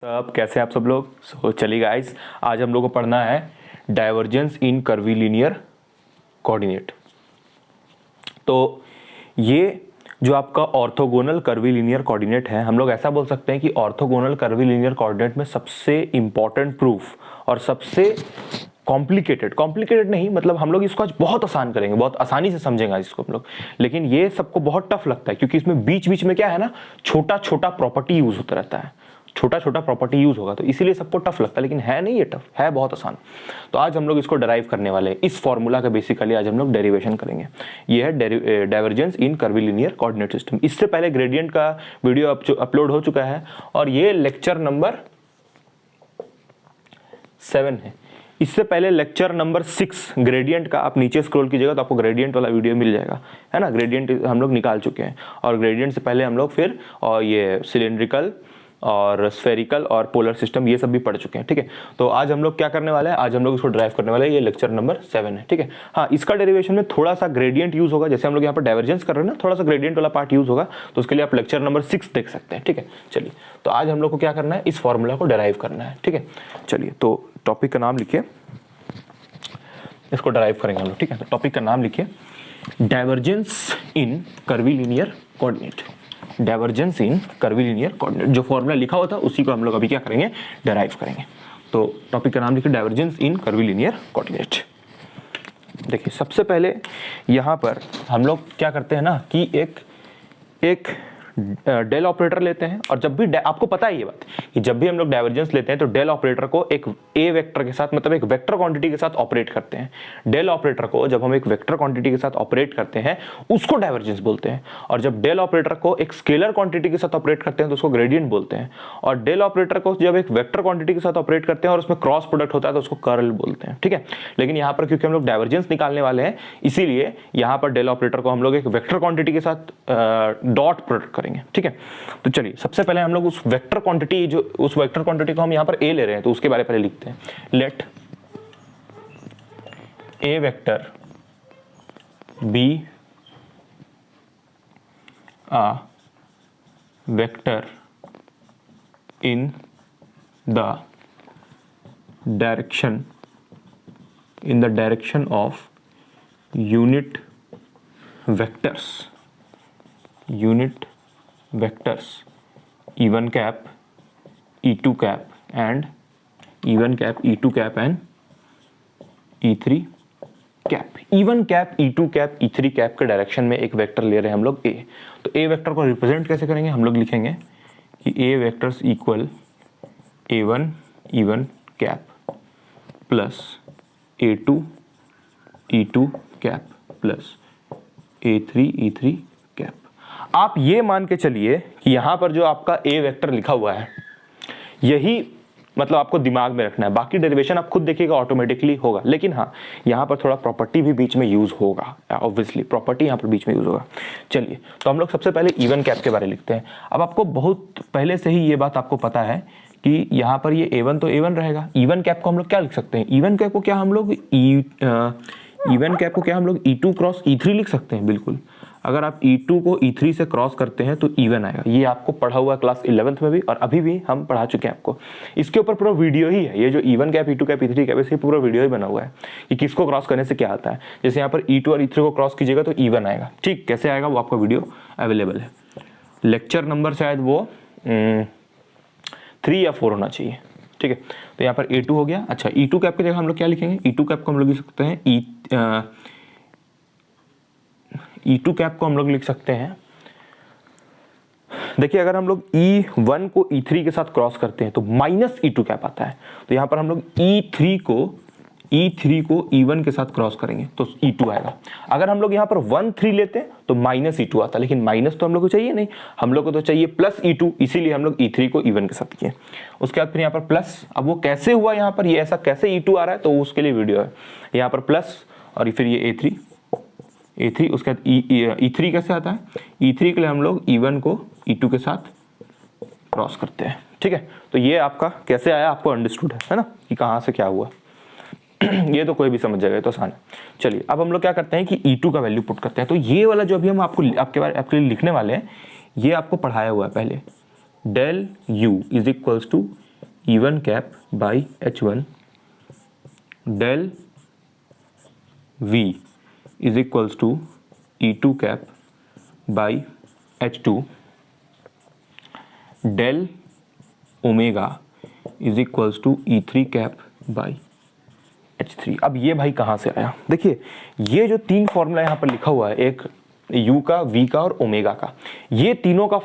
सब कैसे हैं आप सब लोग। चलिए गाइस, आज हम लोग को पढ़ना है डाइवर्जेंस इन कर्वीलिनियर कोऑर्डिनेट। तो ये जो आपका ऑर्थोगोनल कर्वीलिनियर कोऑर्डिनेट है, हम लोग ऐसा बोल सकते हैं कि ऑर्थोगोनल कर्वीलिनियर कोऑर्डिनेट में सबसे इंपॉर्टेंट प्रूफ और सबसे कॉम्प्लिकेटेड नहीं, मतलब हम लोग इसको आज बहुत आसान करेंगे, बहुत आसानी से समझेंगे आज इसको हम लोग। लेकिन ये सबको बहुत टफ लगता है क्योंकि इसमें बीच बीच में क्या है ना, छोटा छोटा प्रॉपर्टी यूज होता रहता है, छोटा छोटा प्रॉपर्टी यूज होगा, तो इसीलिए सबको टफ लगता है। लेकिन है नहीं, ये टफ है, बहुत आसान। तो आज हम लोग इसको डिराइव करने वाले हैं, इस फॉर्मूला का बेसिकली आज हम लोग डेरिवेशन करेंगे। ये है डाइवर्जेंस इन कर्वीलिनियर कोऑर्डिनेट सिस्टम। इससे पहले ग्रेडियंट का वीडियो अपलोड हो चुका है और ये लेक्चर नंबर 7 है। इससे पहले लेक्चर नंबर 6 ग्रेडियंट का, आप नीचे स्क्रॉल कीजिएगा तो आपको ग्रेडियंट वाला वीडियो मिल जाएगा, है ना। ग्रेडियंट हम लोग निकाल चुके हैं और ग्रेडियंट से पहले हम लोग फिर और ये सिलेंड्रिकल और स्फेरिकल और पोलर सिस्टम ये सब भी पढ़ चुके हैं, ठीक है। तो आज हम लोग क्या करने वाले हैं, आज हम लोग इसको ड्राइव करने वाले हैं। ये लेक्चर नंबर 7 है, ठीक है। हाँ, इसका डेरिवेशन में थोड़ा सा ग्रेडियंट यूज होगा, जैसे हम लोग यहाँ पर डाइवर्जेंस कर रहे हैं ना, थोड़ा सा ग्रेडियंट वाला पार्ट यूज होगा, तो उसके लिए आप लेक्चर नंबर 6 देख सकते हैं, ठीक है। चलिए, तो आज हम लोग को क्या करना है, इस फॉर्मूला को डिराइव करना है, ठीक है। चलिए, तो टॉपिक का नाम लिखिए, इसको डिराइव करेंगे हम लोग, ठीक है। तो टॉपिक का नाम लिखिए, डाइवर्जेंस इन कर्वीलिनियर कोऑर्डिनेट। डाइवर्जेंस इन कर्वीलिनियर कोऑर्डिनेट, जो फॉर्मूला लिखा हुआ था उसी को हम लोग अभी क्या करेंगे, डिराइव करेंगे। तो टॉपिक का नाम लिखिए, डाइवर्जेंस इन कर्वीलिनियर कोऑर्डिनेट। देखिए, सबसे पहले यहाँ पर हम लोग क्या करते हैं ना कि एक डेल ऑपरेटर लेते हैं, और जब भी आपको पता है ये बात कि जब भी हम लोग डाइवर्जेंस लेते हैं तो डेल ऑपरेटर को एक ए वेक्टर के साथ, मतलब एक वेक्टर क्वांटिटी के साथ ऑपरेट करते हैं। डेल ऑपरेटर को जब हम एक वेक्टर क्वांटिटी के साथ ऑपरेट करते हैं उसको डाइवर्जेंस बोलते हैं, और जब डेल ऑपरेटर को एक स्केलर क्वांटिटी के साथ ऑपरेट करते हैं तो उसको ग्रेडियंट बोलते हैं, और डेल ऑपरेटर को जब एक वेक्टर क्वांटिटी के साथ ऑपरेट करते हैं और उसमें क्रॉस प्रोडक्ट होता है तो उसको कर्ल बोलते हैं, ठीक है। लेकिन यहाँ पर क्योंकि हम लोग डाइवर्जेंस निकालने वाले हैं, इसीलिए यहाँ पर डेल ऑपरेटर को हम लोग एक वेक्टर क्वांटिटी के साथ डॉट प्रोडक्ट करेंगे, ठीक है। तो चलिए, सबसे पहले हम लोग उस वेक्टर क्वांटिटी, जो उस वेक्टर क्वांटिटी को हम यहां पर ए ले रहे हैं तो उसके बारे में पहले लिखते हैं। Let a vector B a vector in the direction of unit vectors e1 cap, e2 cap and e1 cap, e2 cap and e3 cap। e1 cap, e2 cap, e3 cap के डायरेक्शन में एक vector ले रहे हैं हम लोग a। तो a vector को रिप्रेजेंट कैसे करेंगे, हम लोग लिखेंगे कि a vectors equal a1 e1 cap plus a2 e2 cap plus a3 e3 cap। आप ये मान के चलिए कि यहां पर जो आपका ए वेक्टर लिखा हुआ है, यही मतलब आपको दिमाग में रखना है, बाकी डेरिवेशन आप खुद देखिएगा ऑटोमेटिकली होगा। लेकिन हाँ, यहां पर थोड़ा प्रॉपर्टी भी बीच में यूज होगा, ऑब्वियसली प्रॉपर्टी यहां पर बीच में यूज होगा। चलिए, तो हम लोग सबसे पहले इवन कैप के बारे में लिखते हैं। अब आपको बहुत पहले से ही ये बात आपको पता है कि यहाँ पर ये A1 तो A1 रहेगा। इवन कैप को हम लोग क्या लिख सकते हैं, इवन कैप को क्या हम लोग E2 क्रॉस E3 लिख सकते हैं। बिल्कुल, अगर आप E2 को E3 से क्रॉस करते हैं तो E1 आएगा। ये आपको पढ़ा हुआ क्लास 11th में भी, और अभी भी हम पढ़ा चुके हैं आपको। इसके ऊपर पूरा वीडियो ही है, ये जो E1 cap, E2 cap, E3 cap, इसके पूरा वीडियो ही बना हुआ है कि किसको क्रॉस करने से क्या आता है। जैसे यहाँ पर E2 और E3 को क्रॉस कीजिएगा तो E1 आएगा, ठीक। कैसे आएगा वो आपका वीडियो अवेलेबल है, लेक्चर नंबर शायद वो 3 या 4 होना चाहिए, ठीक है। तो यहाँ पर A2 हो गया। अच्छा, E2 कैप की जगह हम लोग क्या लिखेंगे, E2 कैप को हम लोग लिख सकते हैं E2 कैप को हम लोग लिख सकते हैं, देखिए अगर हम लोग E1 को E3 के साथ क्रॉस करते हैं तो माइनस E2 कैप आता है। तो यहाँ पर हम लोग E3 को E1 के साथ क्रॉस करेंगे तो E2 आएगा। अगर हम लोग यहाँ पर 1 3 लेते हैं तो माइनस E2 आता है, लेकिन माइनस तो हम लोग को चाहिए नहीं, हम लोग को तो चाहिए प्लस E2, इसीलिए हम लोग E3 को E1 के साथ किए। उसके बाद फिर यहाँ पर प्लस, अब वो कैसे हुआ यहाँ पर, ये ऐसा कैसे E2 आ रहा है तो उसके लिए वीडियो है। यहाँ पर प्लस और फिर ये A3, उसके बाद E3 कैसे आता है, E3 के लिए हम लोग E1 को E2 के साथ क्रॉस करते हैं, ठीक है। तो ये आपका कैसे आया आपको अंडरस्टूड है ना, कि कहाँ से क्या हुआ। ये तो कोई भी समझ जाएगा, ये तो आसान है। चलिए, अब हम लोग क्या करते हैं कि E2 का वैल्यू पुट करते हैं। तो ये वाला जो अभी हम आपके लिए लिखने वाले हैं, ये आपको पढ़ाया हुआ है पहले। Del U is equals to E1 cap by H1 del V is equals to E2 cap by H2 del omega is equals to E3 cap by H3। अब ये भाई कहाँ से आया? देखिए ये जो तीन फॉर्मूला यहाँ पर लिखा हुआ है, एक U का, V का और ओमेगा का, ये तीनों का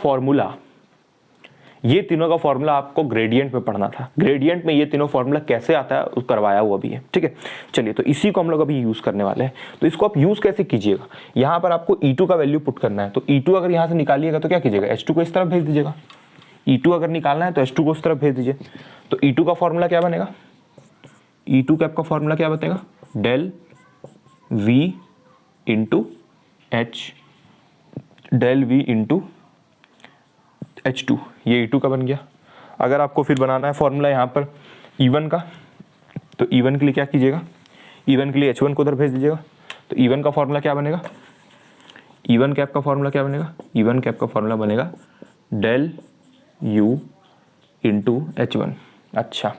फॉर्मूला आपको ग्रेडियंट में पढ़ना था। ग्रेडियंट में ये तीनों फॉर्मूला कैसे आता है करवाया हुआ भी है, ठीक है। चलिए तो इसी को हम लोग अभी यूज करने वाले हैं। तो इसको आप यूज कैसे कीजिएगा, यहाँ पर आपको E2 का वैल्यू पुट करना है। तो E2 अगर यहाँ से निकालिएगा तो क्या कीजिएगा, H2 को इस तरफ भेज दीजिएगा। E2 अगर निकालना है तो H2 को इस तरफ भेज दीजिए। तो E2 का फॉर्मूला क्या बनेगा, E2 कैप का फॉर्मूला क्या बनेगा, del V into H del V into H2, ये E2 का बन गया। अगर आपको फिर बनाना है फॉर्मूला यहाँ पर E1 का, तो E1 के लिए क्या कीजिएगा, E1 के लिए H1 को उधर भेज दीजिएगा। तो E1 का फॉर्मूला क्या बनेगा, E1 कैप का फॉर्मूला क्या बनेगा, E1 कैप का फॉर्मूला बनेगा डेल U इंटू H1। अच्छा,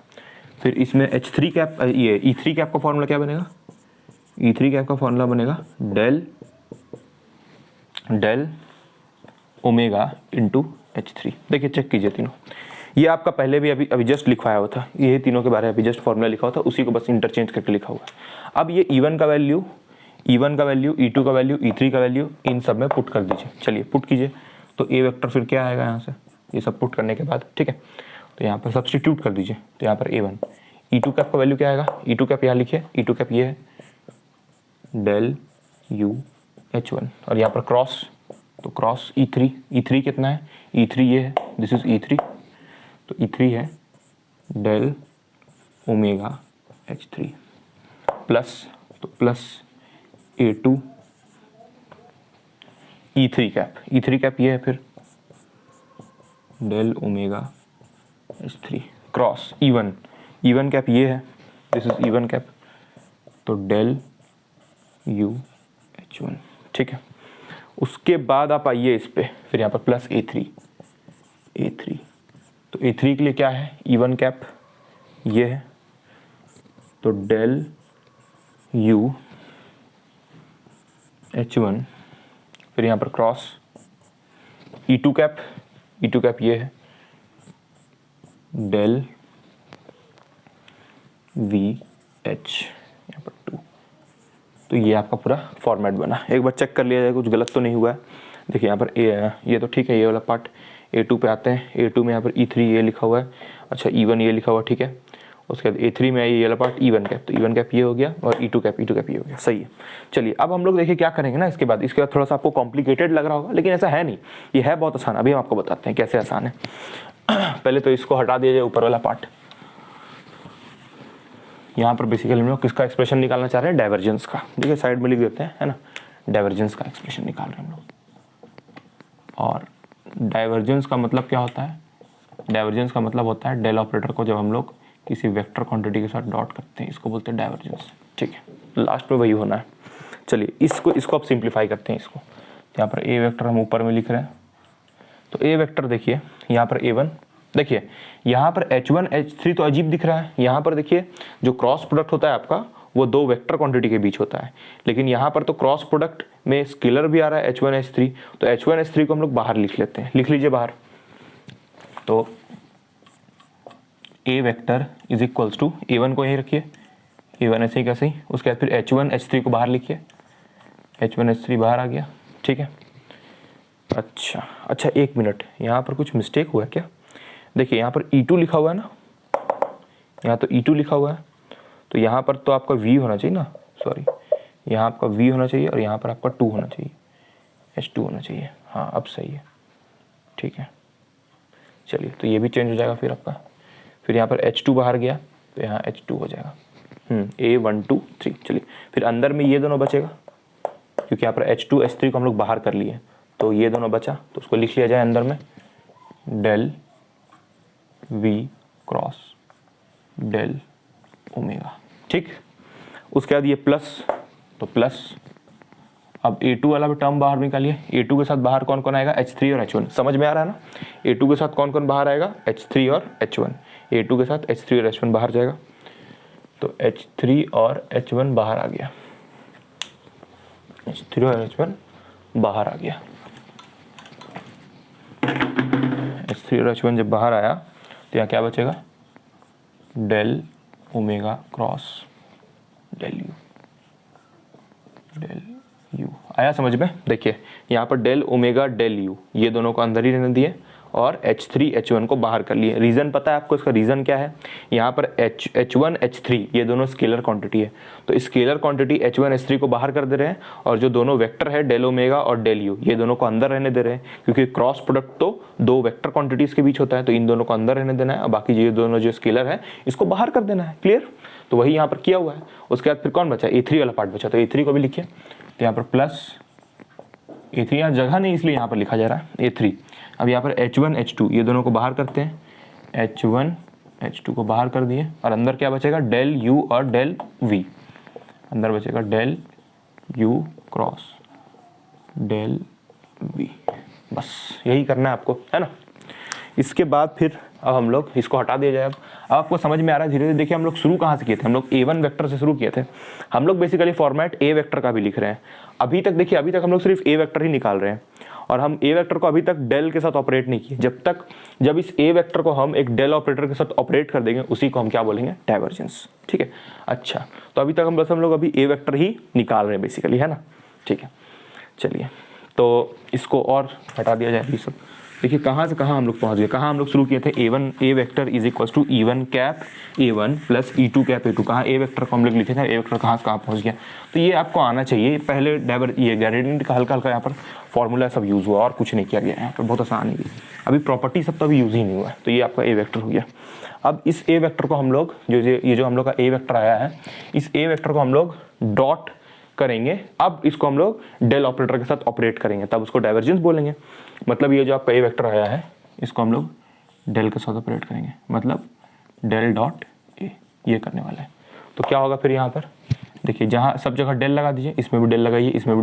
फिर इसमें H3 कैप, ये E3 कैप का फॉर्मूला क्या बनेगा, E3 कैप का फॉर्मूला बनेगा डेल ओमेगा इंटू H3। देखिए चेक कीजिए तीनों, ये आपका पहले भी अभी जस्ट लिखवाया हुआ था, ये तीनों के बारे में अभी जस्ट फॉर्मूला लिखा हुआ था, उसी को बस इंटरचेंज करके लिखा हुआ है। अब ये E1 का वैल्यू, E1 का वैल्यू, E2 का वैल्यू, E3 का वैल्यू इन सब में पुट कर दीजिए। चलिए पुट कीजिए। तो ए वेक्टर फिर क्या आएगा यहाँ से, ये सब पुट करने के बाद, ठीक है। तो यहाँ पर सब्सटीट्यूट कर दीजिए। तो यहाँ पर A1, E2 कैप का वैल्यू क्या आएगा, E2 कैप यहाँ लिखिए, E2 कैप ये है डेल U H1, और यहाँ पर क्रॉस, तो क्रॉस E3, E3 कितना है, E3 ये है, दिस इज E3, तो E3 है डेल ओमेगा H3 प्लस, तो प्लस A2 E3 कैप ये है फिर del omega H3 cross E1 cap ये है, दिस इज E1 कैप, तो डेल U H1, ठीक है। उसके बाद आप आइए इस पे, फिर यहाँ पर प्लस A3, तो A3 के लिए क्या है, E1 कैप ये है, तो डेल U H1, फिर यहाँ पर क्रॉस E2 कैप ये है डेल VH, यहाँ पर 2। तो ये आपका पूरा फॉर्मेट बना। एक बार चेक कर लिया जाए कुछ गलत तो नहीं हुआ है। देखिए यहाँ पर ये तो ठीक है, ये वाला पार्ट। A2 पे आते हैं, A2 में यहाँ पर E3 ये लिखा हुआ है, अच्छा E1 ये लिखा हुआ है, ठीक है। उसके बाद A3 में ये वाला पार्ट E1 कैप, तो E1 कैप ये हो गया, और E2 कैप ये हो गया, सही है। चलिए अब हम लोग देखिए क्या करेंगे ना, इसके बाद थोड़ा सा आपको कॉम्प्लिकेटेड लग रहा होगा, लेकिन ऐसा है नहीं, ये है बहुत आसान। अभी हम आपको बताते हैं कैसे आसान है। पहले तो इसको हटा दिया जाए, ऊपर वाला पार्ट। यहाँ पर बेसिकली हम लोग किसका एक्सप्रेशन निकालना चाह रहे हैं, डाइवर्जेंस का। देखिए साइड में लिख देते हैं, है ना, डाइवर्जेंस का एक्सप्रेशन निकाल रहे हैं हम लोग। और डाइवर्जेंस का मतलब क्या होता है, डाइवर्जेंस का मतलब होता है डेल ऑपरेटर को जब हम लोग किसी वेक्टर क्वांटिटी के साथ डॉट करते हैं, इसको बोलते हैं डाइवर्जेंस, ठीक है। लास्ट में वही होना है। चलिए इसको आप सिंप्लीफाई करते हैं इसको। यहाँ पर ए वेक्टर हम ऊपर में लिख रहे हैं, तो ए वेक्टर देखिए यहाँ पर A1, देखिए यहाँ पर H1 H3 तो अजीब दिख रहा है। यहाँ पर देखिए जो क्रॉस प्रोडक्ट होता है आपका, वो दो वेक्टर क्वांटिटी के बीच होता है, लेकिन यहाँ पर तो क्रॉस प्रोडक्ट में स्केलर भी आ रहा है H1 H3, तो H1 H3 को हम लोग बाहर लिख लेते हैं। लिख लीजिए बाहर। तो a vector is equals to, A1 को यहीं रखिए, A1 ऐसे ही कैसे ही, उसके बाद फिर H1 H3 को बाहर लिखिए, H1 H3 बाहर आ गया, ठीक है। अच्छा एक मिनट, यहाँ पर कुछ मिस्टेक हुआ है क्या? देखिए यहाँ पर E2 लिखा हुआ है ना, यहाँ तो E2 लिखा हुआ है, तो यहाँ पर तो आपका V होना चाहिए ना, सॉरी, यहाँ आपका V होना चाहिए और यहाँ पर आपका 2 होना चाहिए, H2 होना चाहिए। हाँ अब सही है, ठीक है। चलिए तो ये भी चेंज हो जाएगा फिर आपका, फिर यहाँ पर H2 बाहर गया तो यहाँ H2 हो जाएगा। A1 2 3। चलिए फिर अंदर में ये दोनों बचेगा, क्योंकि यहाँ पर H2 H3 को हम लोग बाहर कर लिए, तो ये दोनों बचा, तो उसको लिख लिया जाए अंदर में del V cross del omega, ठीक। उसके बाद ये प्लस, तो प्लस अब A2 वाला भी टर्म बाहर निकालिए। A2 के साथ बाहर कौन कौन आएगा, H3 और H1। समझ में आ रहा है ना, A2 के साथ कौन कौन बाहर आएगा, H3 और H1। A2 के साथ H3 और H1 बाहर जाएगा, तो H3 और H1 बाहर आ गया, H3 और H1 बाहर आ गया। H3 और H1 जब बाहर आया तो यहाँ क्या बचेगा, del omega cross del U. आया समझ में। देखिए यहाँ पर डेल ओमेगा डेल यू, ये दोनों को अंदर ही रहने दिए और H3 H1 को बाहर कर लिए। रीज़न पता है आपको, इसका रीज़न क्या है, यहाँ पर H1 H3 ये दोनों स्केलर क्वांटिटी है, तो स्केलर क्वांटिटी H1 H3 को बाहर कर दे रहे हैं और जो दोनों वेक्टर है डेल ओमेगा और डेल यू ये दोनों को अंदर रहने दे रहे हैं, क्योंकि क्रॉस प्रोडक्ट तो दो वेक्टर क्वांटिटीज़ के बीच होता है, तो इन दोनों को अंदर रहने देना है और बाकी ये दोनों जो स्केलर है इसको बाहर कर देना है। क्लियर, तो वही यहाँ पर किया हुआ है। उसके बाद फिर कौन बचा, A3 वाला पार्ट बचा, तो A3 को भी लिखिए। तो यहाँ पर प्लस A3, यहाँ जगह नहीं इसलिए यहाँ पर लिखा जा रहा है A3। अब यहाँ पर H1 H2 ये दोनों को बाहर करते हैं, H1 H2 को बाहर कर दिए और अंदर क्या बचेगा, डेल U और डेल V। अंदर बचेगा del U cross del V। बस यही करना है आपको, है ना। इसके बाद फिर अब हम लोग इसको हटा दिया जाए। अब आपको समझ में आ रहा है धीरे धीरे। देखिए हम लोग शुरू कहाँ से किए थे, हम लोग A1 वेक्टर से शुरू किए थे। हम लोग बेसिकली फॉर्मेट A वेक्टर का भी लिख रहे हैं अभी तक। देखिए अभी तक हम लोग सिर्फ A वेक्टर ही निकाल रहे हैं और हम A वेक्टर को अभी तक डेल के साथ ऑपरेट नहीं किए। जब इस A वेक्टर को हम एक डेल ऑपरेटर के साथ ऑपरेट कर देंगे उसी को हम क्या बोलेंगे, डाइवर्जेंस। ठीक है, अच्छा तो अभी तक हम लोग अभी A वेक्टर ही निकाल रहे हैं बेसिकली, है ना। ठीक है, चलिए तो इसको और हटा दिया जाए ये सब। देखिए कहाँ से कहाँ हम लोग पहुँच गए, कहाँ हम लोग शुरू किए थे, A vector is equal to E1 cap A1 plus E2 cap A2। कहाँ A वेक्टर को हम लोग लिखे थे, A वेक्टर कहाँ से कहाँ पहुँच गया। तो ये आपको आना चाहिए। पहले ये ग्रेडियंट का हल्का हल्का यहाँ पर फॉर्मूला सब यूज़ हुआ और कुछ नहीं किया गया यहाँ पर, बहुत आसान है। अभी प्रॉपर्टी सब तो अभी यूज़ ही नहीं हुआ है, तो ये आपका A वेक्टर हो गया। अब इस A वेक्टर को हम लोग ये जो हम लोग का A वेक्टर आया है, इस A वेक्टर को हम लोग डॉट करेंगे। अब इसको हम लोग डेल ऑपरेटर के साथ ऑपरेट करेंगे, तब उसको डाइवर्जेंस बोलेंगे। मतलब ये जो आपका A वेक्टर आया है इसको हम लोग डेल के साथ ऑपरेट करेंगे, मतलब डेल डॉट A, ये करने वाला है। तो क्या होगा फिर यहाँ पर देखिए, जहाँ सब जगह डेल लगा दीजिए, इसमें भी डेल लगाइए, इसमें भी डेल